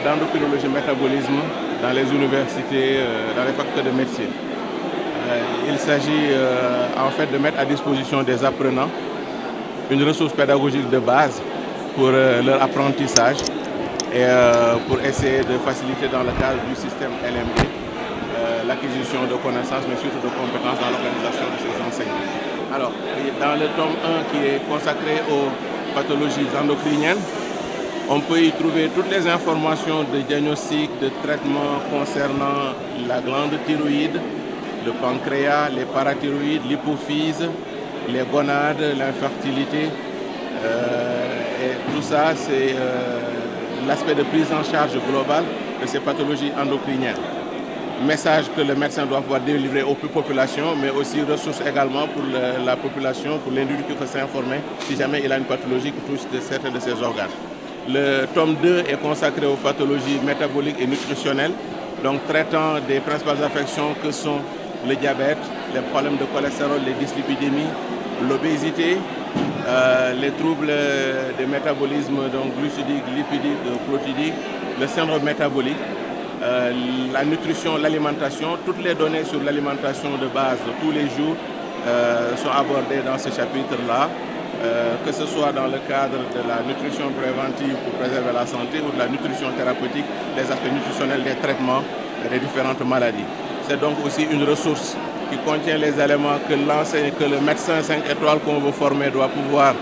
d'endocrinologie métabolisme dans les universités, dans les facultés de médecine. Il s'agit en fait de mettre à disposition des apprenants une ressource pédagogique de base pour leur apprentissage et pour essayer de faciliter dans le cadre du système LMD l'acquisition de connaissances mais surtout de compétences dans l'organisation de ces enseignements. Alors, dans le tome 1 qui est consacré aux pathologies endocriniennes, on peut y trouver toutes les informations de diagnostic, de traitement concernant la glande thyroïde, le pancréas, les parathyroïdes, l'hypophyse, les gonades, l'infertilité. Et tout ça, c'est l'aspect de prise en charge globale de ces pathologies endocriniennes. Message que le médecin doit pouvoir délivrer aux populations, mais aussi ressources également pour la population, pour l'individu qui peut s'informer si jamais il a une pathologie qui touche certains de ses organes. Le tome 2 est consacré aux pathologies métaboliques et nutritionnelles, donc traitant des principales affections que sont le diabète, les problèmes de cholestérol, les dyslipidémies, l'obésité, les troubles des métabolismes donc glucidiques, lipidiques, protidiques, le syndrome métabolique, la nutrition, l'alimentation. Toutes les données sur l'alimentation de base de tous les jours sont abordées dans ce chapitre-là, que ce soit dans le cadre de la nutrition préventive pour préserver la santé ou de la nutrition thérapeutique, les aspects nutritionnels des traitements des différentes maladies. C'est donc aussi une ressource qui contient les éléments que l'enseignant, que le médecin 5 étoiles qu'on veut former doit pouvoir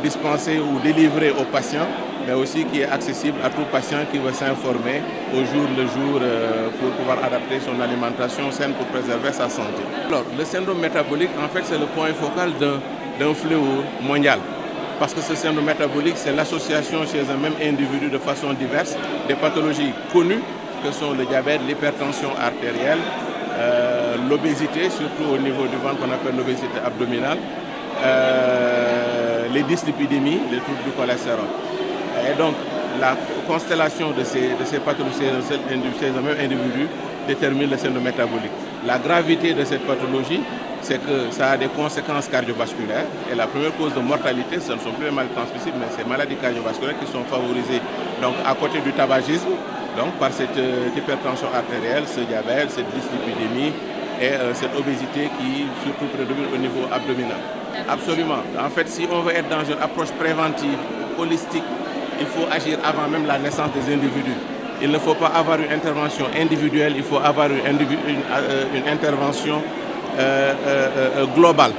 dispenser ou délivrer aux patients, mais aussi qui est accessible à tout patient qui veut s'informer au jour le jour pour pouvoir adapter son alimentation saine pour préserver sa santé. Alors, le syndrome métabolique, en fait, c'est le point focal d'un fléau mondial. Parce que ce syndrome métabolique, c'est l'association chez un même individu de façon diverse des pathologies connues que sont le diabète, l'hypertension artérielle, l'obésité, surtout au niveau du ventre qu'on appelle l'obésité abdominale, les dyslipidémies, les troubles du cholestérol. Et donc, la constellation de ces pathologies chez un même individu détermine le syndrome métabolique. La gravité de cette pathologie, c'est que ça a des conséquences cardiovasculaires. Et la première cause de mortalité, ce ne sont plus les maladies transmissibles, mais ces maladies cardiovasculaires qui sont favorisées donc, à côté du tabagisme, donc, par cette hypertension artérielle, ce diabète, cette dyslipidémie et cette obésité qui surtout prédomine au niveau abdominal. Absolument. En fait, si on veut être dans une approche préventive, holistique, il faut agir avant même la naissance des individus. Il ne faut pas avoir une intervention individuelle, il faut avoir une intervention globale.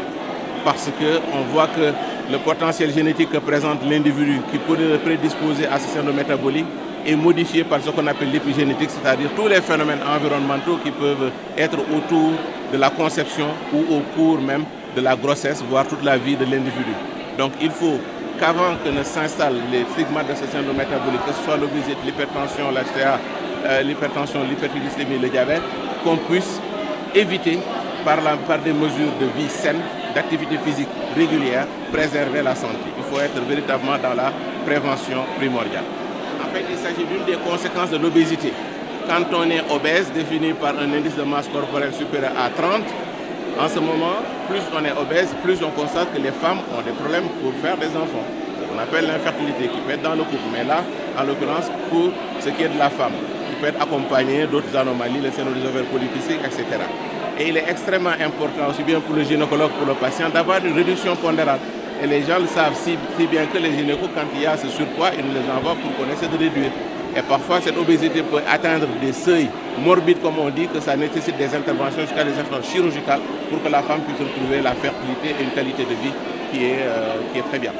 Parce qu'on voit que le potentiel génétique que présente l'individu qui pourrait le prédisposer à ce syndrome métabolique est modifié par ce qu'on appelle l'épigénétique, c'est-à-dire tous les phénomènes environnementaux qui peuvent être autour de la conception ou au cours même de la grossesse, voire toute la vie de l'individu. Donc il faut qu'avant que ne s'installent les stigmates de ce syndrome métabolique, que ce soit l'obésité, l'hypertension, l'HTA, l'hypertension, l'hypertriglycémie, le diabète, qu'on puisse éviter par des mesures de vie saine, d'activité physique régulière, préserver la santé. Il faut être véritablement dans la prévention primordiale. En fait, il s'agit d'une des conséquences de l'obésité. Quand on est obèse, défini par un indice de masse corporelle supérieur à 30, en ce moment, plus on est obèse, plus on constate que les femmes ont des problèmes pour faire des enfants. On appelle l'infertilité qui peut être dans le couple, mais là, en l'occurrence, pour ce qui est de la femme, qui peut être accompagnée d'autres anomalies, le syndrome des ovaires polykystiques, etc. Et il est extrêmement important, aussi bien pour le gynécologue que pour le patient, d'avoir une réduction pondérale. Et les gens le savent si bien que les gynécos, quand il y a ce surpoids, ils nous les envoient pour qu'on essaie de réduire. Et parfois, cette obésité peut atteindre des seuils morbides, comme on dit, que ça nécessite des interventions jusqu'à des interventions chirurgicales pour que la femme puisse retrouver la fertilité et une qualité de vie qui est très bien.